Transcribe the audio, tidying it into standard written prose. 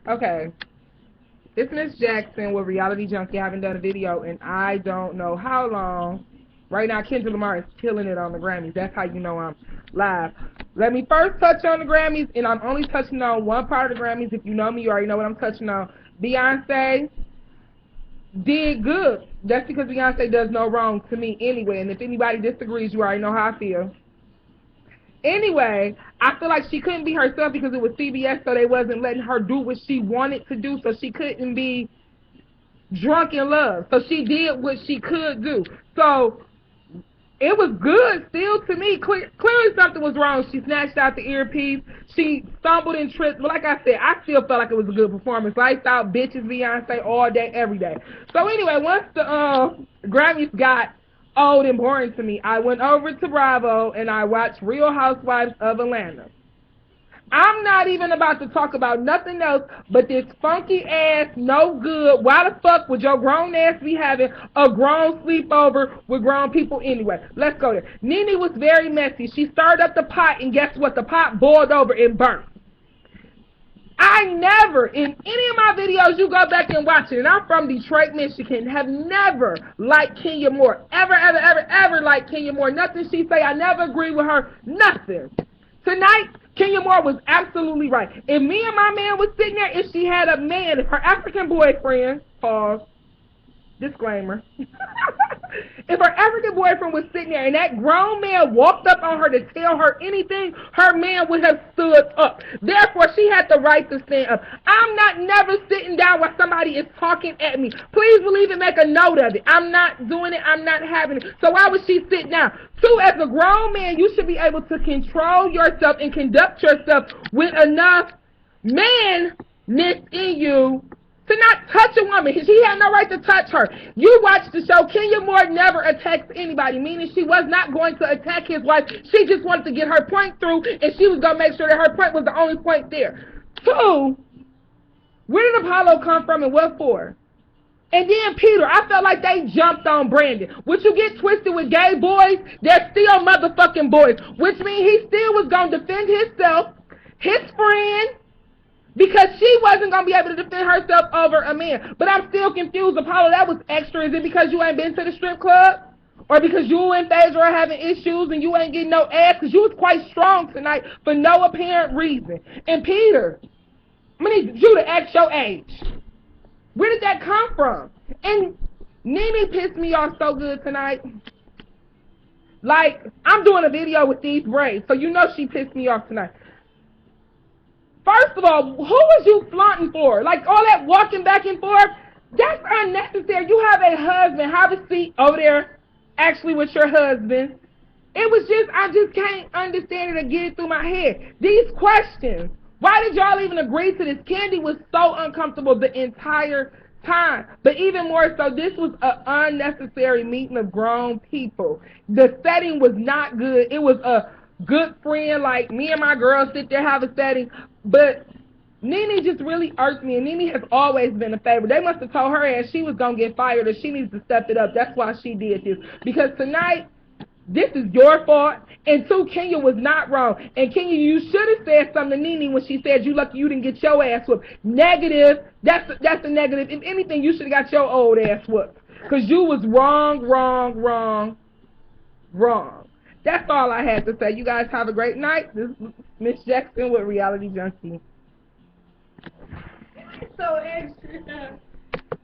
Okay. It's Miss Jackson with Reality Junkie. I haven't done a video in I don't know how long. Right now, Kendrick Lamar is killing it on the Grammys. That's how you know I'm live. Let me first touch on the Grammys, and I'm only touching on one part of the Grammys. If you know me, you already know what I'm touching on. Beyonce did good. That's because Beyonce does no wrong to me anyway. And if anybody disagrees, you already know how I feel. Anyway, I feel like she couldn't be herself because it was CBS, so they wasn't letting her do what she wanted to do, so she couldn't be drunk in love. So she did what she could do. So it was good still to me. Clearly something was wrong. She snatched out the earpiece. She stumbled and tripped. But like I said, I still felt like it was a good performance. Lights out, bitches, Beyonce, all day, every day. So anyway, once the Grammys got old and boring to me, I went over to Bravo and I watched Real Housewives of Atlanta. I'm not even about to talk about nothing else but this funky ass, no good. Why the fuck would your grown ass be having a grown sleepover with grown people anyway? Let's go there. Nene was very messy. She stirred up the pot, and guess what? The pot boiled over and burnt. I never, in any of my videos, you go back and watch it, and I'm from Detroit, Michigan, have never liked Kenya Moore. Ever, ever, ever, ever liked Kenya Moore. Nothing she say, I never agree with her. Nothing. Tonight, Kenya Moore was absolutely right. If me and my man was sitting there, if she had a man, if her African boyfriend, pause, disclaimer, if her African boyfriend was sitting there and that grown man walked up on her to tell her anything, her man would have stood up. Therefore, she had the right to stand up. I'm not never sitting down while somebody is talking at me. Please believe it, make a note of it. I'm not doing it. I'm not having it. So why would she sit down? Two, as a grown man, you should be able to control yourself and conduct yourself with enough man-ness in you to not touch a woman. She had no right to touch her. You watched the show. Kenya Moore never attacks anybody, meaning she was not going to attack his wife. She just wanted to get her point through, and she was going to make sure that her point was the only point there. Two, where did Apollo come from and what for? And then Peter, I felt like they jumped on Brandon. What you get twisted with gay boys, they're still motherfucking boys, which means he still was going to defend himself, his friend, because she wasn't going to be able to defend herself over a man. But I'm still confused. Apollo, that was extra. Is it because you ain't been to the strip club? Or because you and Phaedra are having issues and you ain't getting no ass? Because you was quite strong tonight for no apparent reason. And Peter, I'm going to need you to ask your age. Where did that come from? And Nene pissed me off so good tonight. Like, I'm doing a video with these braids, so you know she pissed me off tonight. First of all, who was you flaunting for? Like, all that walking back and forth, that's unnecessary. You have a husband. Have a seat over there actually with your husband. It was just, I just can't understand it or get it through my head. These questions. Why did y'all even agree to this? Candy was so uncomfortable the entire time. But even more so, this was an unnecessary meeting of grown people. The setting was not good. It was a good friend, like me and my girls sit there, have a setting. But Nene just really irked me, and Nene has always been a favorite. They must have told her ass she was going to get fired or she needs to step it up. That's why she did this. Because tonight, this is your fault, and two, Kenya was not wrong. And Kenya, you should have said something to Nene when she said you lucky you didn't get your ass whooped. Negative, that's a negative. If anything, you should have got your old ass whooped. Because you was wrong. That's all I had to say. You guys have a great night. This is Miss Jackson with Reality Junkie. So extra.